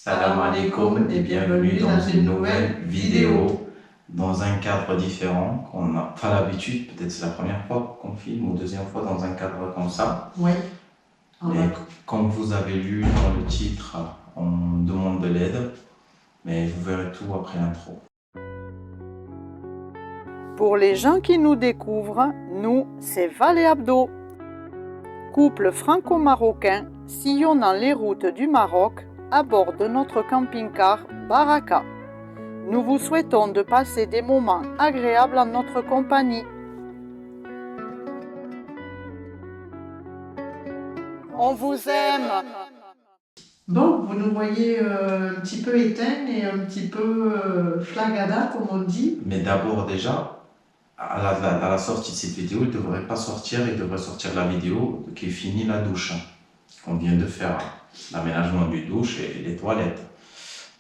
Salam alaikum et bienvenue dans une nouvelle vidéo dans un cadre différent qu'on n'a pas l'habitude. Peut-être c'est la première fois qu'on filme ou deuxième fois dans un cadre comme ça. Oui. Et comme vous avez lu dans le titre, on demande de l'aide, mais vous verrez tout après l'intro. Pour les gens qui nous découvrent, nous, c'est Val et Abdo. Couple franco-marocain sillonnant les routes du Maroc à bord de notre camping-car Baraka. Nous vous souhaitons de passer des moments agréables en notre compagnie. On vous aime. Bon, vous nous voyez un petit peu éteints et un petit peu flagada, comme on dit. Mais d'abord déjà, à la sortie de cette vidéo, il ne devrait pas sortir, il devrait sortir la vidéo qui finit la douche, qu'on vient de faire, l'aménagement du douche et les toilettes.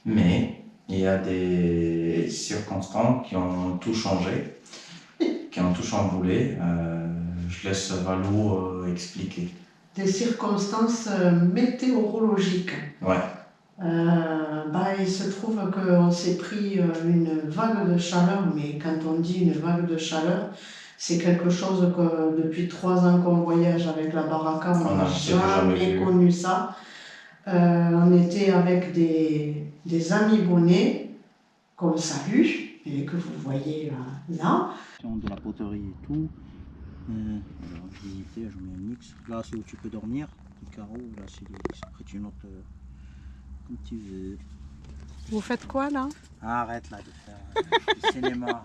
Mais il y a des circonstances qui ont tout changé, qui ont tout chamboulé. Je laisse Valou expliquer. Des circonstances météorologiques. Ouais. Il se trouve qu'on s'est pris une vague de chaleur, mais quand on dit une vague de chaleur, c'est quelque chose que depuis 3 ans qu'on voyage avec la Baraka, on n'a jamais connu ça. On était avec des amis bonnets, qu'on salue, et que vous voyez là. De la poterie et tout. Visiter, je mets un mix. Là, c'est où tu peux dormir. Les carreaux, là, c'est après tu notes comme tu veux. Vous faites quoi là? Arrête là de faire du cinéma.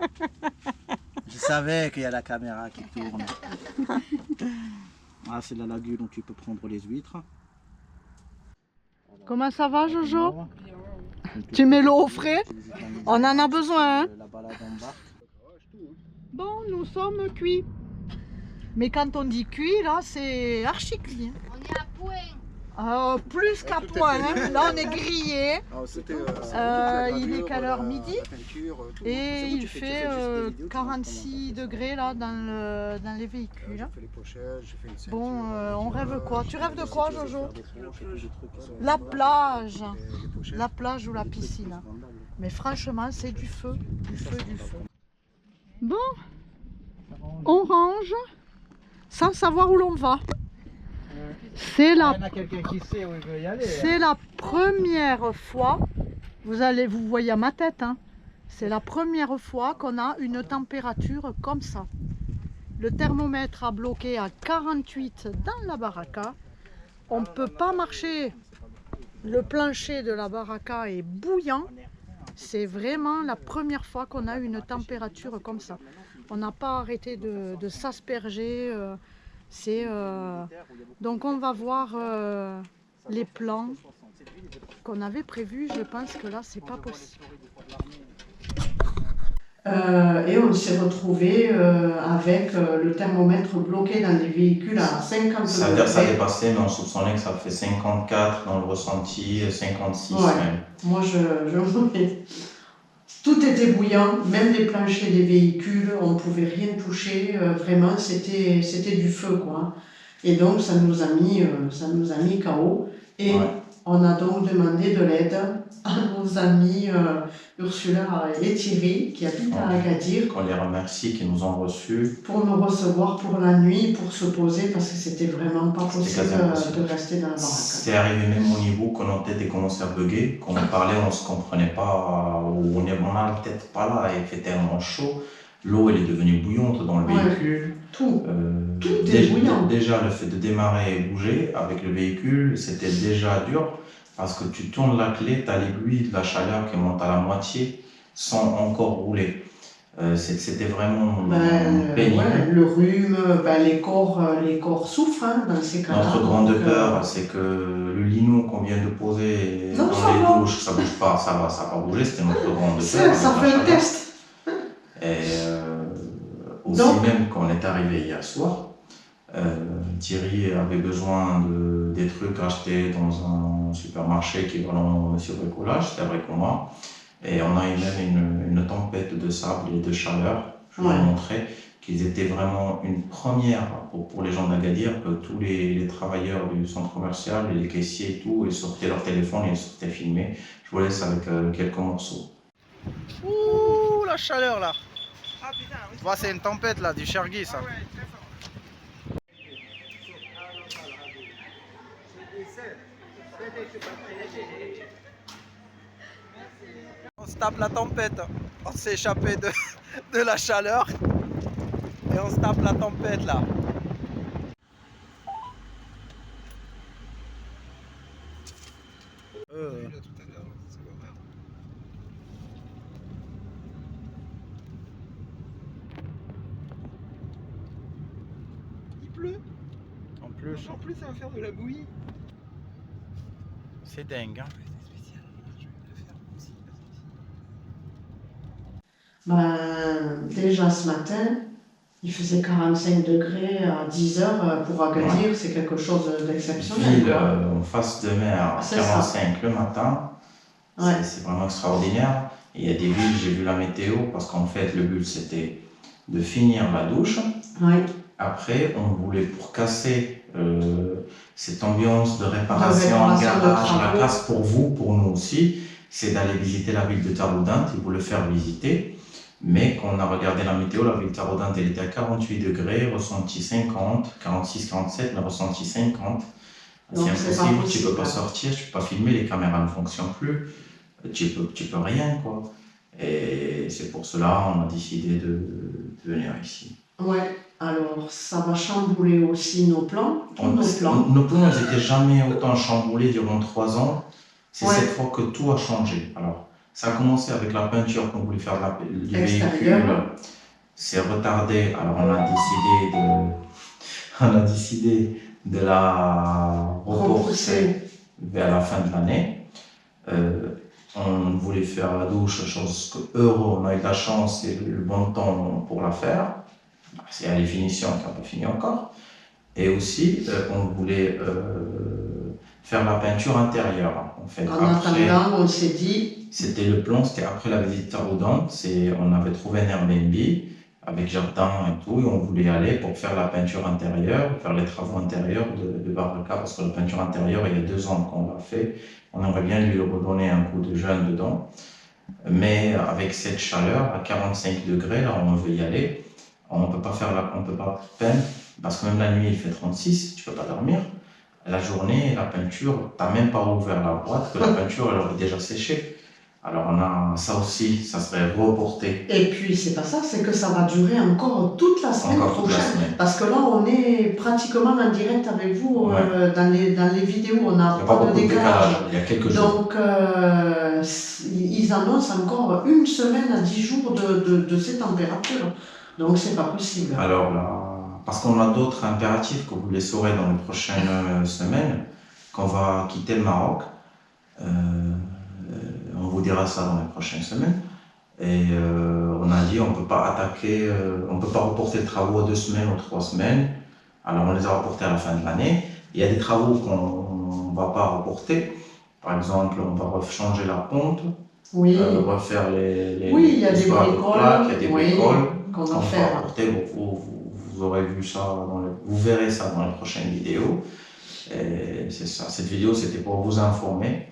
Je savais qu'il y a la caméra qui tourne. Ah, c'est la lagune où tu peux prendre les huîtres. Comment ça va, Jojo? Tu mets l'eau au frais? On en a besoin, hein? La balade en barque. Bon, nous sommes cuits. Mais quand on dit cuit, là, c'est archi cuit. On est à point. Plus qu'à point, hein. Là, on est grillé. Il est quelle heure? Midi? Et il fait 46 degrés là dans les véhicules. Bon, on rêve quoi? Tu rêves de quoi, Jojo? La plage. La plage ou la piscine. Mais franchement, c'est du feu, du feu, du feu. Bon, on range sans savoir où l'on va. C'est la première fois, vous voyez à ma tête, hein, c'est la première fois qu'on a une température comme ça. Le thermomètre a bloqué à 48 dans la baraka. On ne peut pas marcher. Le plancher de la baraka est bouillant. C'est vraiment la première fois qu'on a une température comme ça. On n'a pas arrêté de s'asperger. Donc on va voir les plans qu'on avait prévus. Je pense que là, c'est pas possible. Et on s'est retrouvé avec le thermomètre bloqué dans les véhicules à 50 degrés. Ça veut dire que ça dépassait, mais on soupçonnait que ça fait 54 dans le ressenti, 56 ouais. Même. Moi, tout était bouillant, même les planchers des véhicules, on ne pouvait rien toucher. Vraiment, c'était du feu, quoi. Et donc, ça nous a mis KO. Et ouais. On a donc demandé de l'aide à nos amis Ursula et Thierry, qui habitent à Agadir. On les remercie, qui nous ont reçus. Pour nous recevoir pour la nuit, pour se poser, parce que c'était vraiment pas possible de rester dans la baraka. C'est arrivé même au niveau que notre tête commençait à bugger. Quand on parlait, on ne se comprenait pas, on n'a la tête pas là, et il fait tellement chaud. L'eau, elle est devenue bouillante dans le véhicule. Tout est bouillant. Déjà, le fait de démarrer et bouger avec le véhicule, c'était déjà dur. Parce que tu tournes la clé, tu as l'aiguille de la chaleur qui monte à la moitié sans encore rouler. C'était vraiment pénible. Ouais, le rhume, les corps souffrent hein, dans ces cas-là. Notre grande peur, c'est que le lino qu'on vient de poser dans les douches, ça ne bouge pas, ça va pas bouger. C'était notre grande peur. Ça fait un test. Et aussi, même quand on est arrivé hier soir, Thierry avait besoin des trucs achetés dans un supermarché équivalent sur Bricolage, c'était vrai pour moi. Et on a eu même une tempête de sable et de chaleur, je vous l'ai montré, qu'ils étaient vraiment une première pour les gens d'Agadir, que tous les travailleurs du centre commercial, et les caissiers et tout, ils sortaient leur téléphone et ils sortaient filmer. Je vous laisse avec quelques morceaux. Ouh, la chaleur là. Ah putain, oui, c'est une tempête là, du Chergui ça. On se tape la tempête, on s'est échappé de la chaleur et on se tape la tempête là. Il pleut. En plus, Ça va faire de la bouillie. c'est dingue. Hein. Ben, déjà ce matin, il faisait 45 degrés à 10 heures pour Agadir, c'est quelque chose d'exceptionnel. Ville en face de mer, 45 le matin, c'est vraiment extraordinaire. Et il y a des villes, j'ai vu la météo, parce qu'en fait le but c'était de finir la douche. Oui. Après, on voulait, pour casser cette ambiance de réparation, garage, la casse pour vous, pour nous aussi, c'est d'aller visiter la ville de Taroudant et vous le faire visiter. Mais quand on a regardé la météo, la ville de Taroudant, elle était à 48 degrés, ressenti 50, 46, 47, mais ressenti 50. C'est impossible, tu ne peux pas sortir, tu ne peux pas filmer, les caméras ne fonctionnent plus, tu peux rien, quoi. Et c'est pour cela qu'on a décidé de venir ici. Ouais, alors ça va chambouler aussi nos plans. Nos plans, ils n'étaient jamais autant chamboulés durant 3 ans. C'est cette fois que tout a changé. Alors, ça a commencé avec la peinture qu'on voulait faire du véhicule. C'est retardé. Alors, on a décidé de la repousser vers la fin de l'année. On voulait faire la douche, chose que heureux, on a eu de la chance et le bon temps pour la faire. C'est à les finitions qui n'ont pas fini encore. Et aussi, on voulait faire la peinture intérieure. En fait, en attendant, on s'est dit... C'était le plan, c'était après la visite Taroudant. On avait trouvé un Airbnb avec jardin et tout, et on voulait aller pour faire la peinture intérieure, faire les travaux intérieurs de Baraka, parce que la peinture intérieure, il y a 2 ans qu'on l'a fait. On aimerait bien lui redonner un coup de jeune dedans. Mais avec cette chaleur, à 45 degrés, là, on veut y aller. On ne peut pas peindre, parce que même la nuit, il fait 36, tu ne peux pas dormir. La journée, la peinture, tu n'as même pas ouvert la boîte, que la peinture, elle aurait déjà séché. Alors, on a ça aussi, ça serait reporté. Et puis, c'est pas ça, c'est que ça va durer encore toute la semaine prochaine. Parce que là, on est pratiquement en direct avec vous dans les vidéos, on n'a pas de décalage. Il y a quelques jours. Donc, ils annoncent encore 1 semaine à 10 jours de ces températures. Donc, c'est pas possible. Alors là, parce qu'on a d'autres impératifs que vous les saurez dans les prochaines semaines, qu'on va quitter le Maroc. On vous dira ça dans les prochaines semaines. Et on a dit on ne peut pas attaquer, on ne peut pas reporter les travaux à 2 semaines ou 3 semaines. Alors on les a reportés à la fin de l'année. Il y a des travaux qu'on ne va pas reporter. Par exemple, on va changer la ponte, refaire les il y a des bricoles, il y a des bricoles qu'on va faire. Vous aurez vu ça, vous verrez ça dans les prochaines vidéos. Et c'est ça. Cette vidéo, c'était pour vous informer.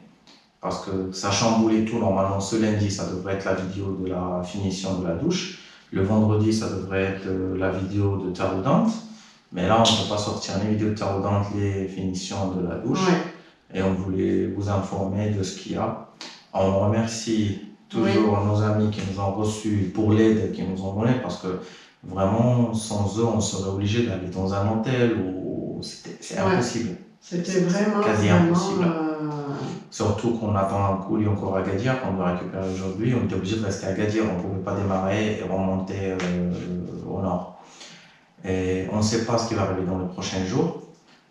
Parce que ça chamboulait tout. Normalement, ce lundi, ça devrait être la vidéo de la finition de la douche. Le vendredi, ça devrait être la vidéo de Taroudant. Mais là, on ne peut pas sortir les vidéos de Taroudant, les finitions de la douche. Et on voulait vous informer de ce qu'il y a. On remercie toujours nos amis qui nous ont reçus pour l'aide qu'ils nous ont donnée. Parce que vraiment, sans eux, on serait obligé d'aller dans un hôtel. C'est impossible. C'était vraiment quasi impossible. Surtout qu'on attend un colis encore à Agadir, qu'on doit récupérer aujourd'hui. On était obligé de rester à Agadir, on ne pouvait pas démarrer et remonter au nord. Et on ne sait pas ce qui va arriver dans les prochains jours.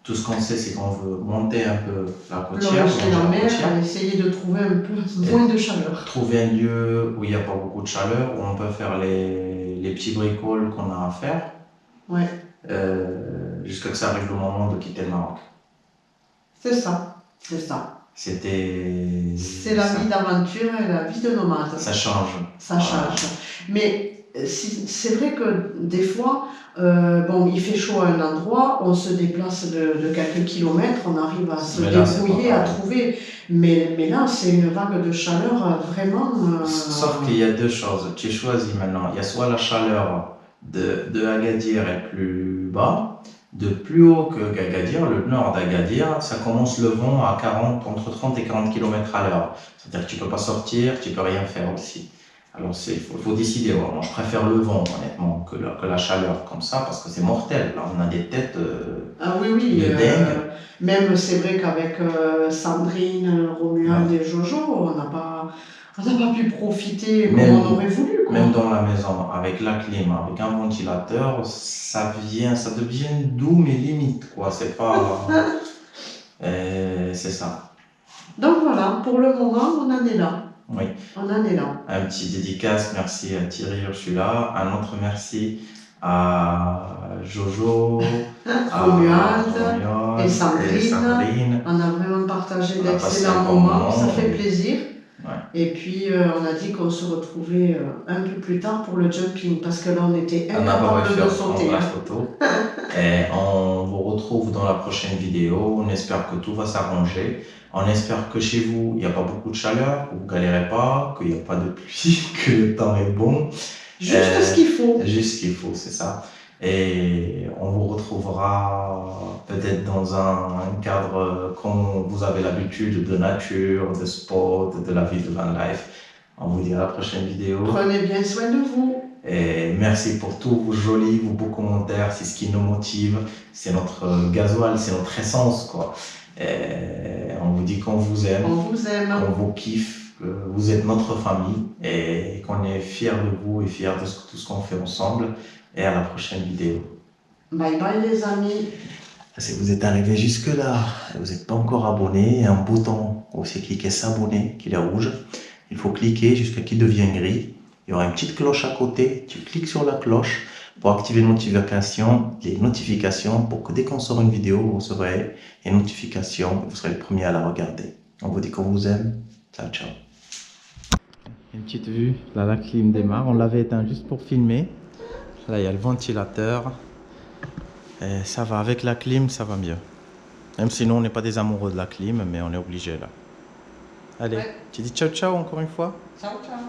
Tout ce qu'on sait, c'est qu'on veut monter un peu la côtière. Essayer de trouver un peu moins de chaleur. Trouver un lieu où il n'y a pas beaucoup de chaleur, où on peut faire les petits bricoles qu'on a à faire. Jusqu'à que ça arrive le moment de quitter le Maroc. C'est ça, c'est ça. C'est la vie d'aventure et la vie de nomade. Ça change. Ça change. Mais c'est vrai que des fois, bon, il fait chaud à un endroit, on se déplace de quelques kilomètres, on arrive à se débrouiller, à trouver. Mais là, c'est une vague de chaleur vraiment... Sauf qu'il y a deux choses. Tu choisis maintenant. Il y a soit la chaleur de Agadir est plus bas, de plus haut que Agadir, le nord d'Agadir, ça commence le vent à entre 30 et 40 km à l'heure. C'est-à-dire que tu ne peux pas sortir, tu ne peux rien faire aussi. Alors il faut décider. Moi, je préfère le vent, honnêtement, que la chaleur comme ça, parce que c'est mortel. Là, on a des têtes de dingue. Même c'est vrai qu'avec Sandrine, Romuald et Jojo, on n'a pas pu profiter comme on aurait voulu. Quoi. Même dans la maison, avec la clim, avec un ventilateur, ça devient doux, mais limite, quoi. C'est pas... c'est ça. Donc voilà, pour le moment, on en est là. Oui. On en est là. Un petit dédicace, merci à Thierry Ursula. Un autre merci à Jojo, à Romuald et Sandrine. On a vraiment partagé d'excellents moments, ça fait plaisir. Ouais. Et puis on a dit qu'on se retrouvait un peu plus tard pour le jumping parce que là on était incapable de sauter. La photo. Et on vous retrouve dans la prochaine vidéo. On espère que tout va s'arranger. On espère que chez vous il n'y a pas beaucoup de chaleur, que vous ne galérez pas, qu'il n'y a pas de pluie, que le temps est bon. Juste ce qu'il faut. Juste ce qu'il faut, c'est ça. Et on vous retrouvera peut-être dans un cadre comme vous avez l'habitude, de nature, de sport, de la vie de van life. On vous dit à la prochaine vidéo. Prenez bien soin de vous. Et merci pour tous vos jolis, vos beaux commentaires. C'est ce qui nous motive. C'est notre gasoil, c'est notre essence, quoi. Et on vous dit qu'on vous aime. On vous aime. Qu'on vous kiffe. Que vous êtes notre famille. Et qu'on est fiers de vous et fiers de tout ce qu'on fait ensemble. Et à la prochaine vidéo. Bye bye les amis. Si vous êtes arrivé jusque là et vous n'êtes pas encore abonné, il y a un bouton où c'est cliquer s'abonner, qui est rouge. Il faut cliquer jusqu'à qu'il devienne gris. Il y aura une petite cloche à côté. Tu cliques sur la cloche pour activer les notifications pour que dès qu'on sort une vidéo, vous recevrez les notifications et vous serez le premier à la regarder. On vous dit qu'on vous aime. Ciao, ciao. Une petite vue. Là, la clim démarre. On l'avait éteint juste pour filmer. Là, il y a le ventilateur. Et ça va, avec la clim, ça va mieux. Même si nous, on n'est pas des amoureux de la clim, mais on est obligé là. Allez, tu dis ciao ciao encore une fois? Ciao ciao.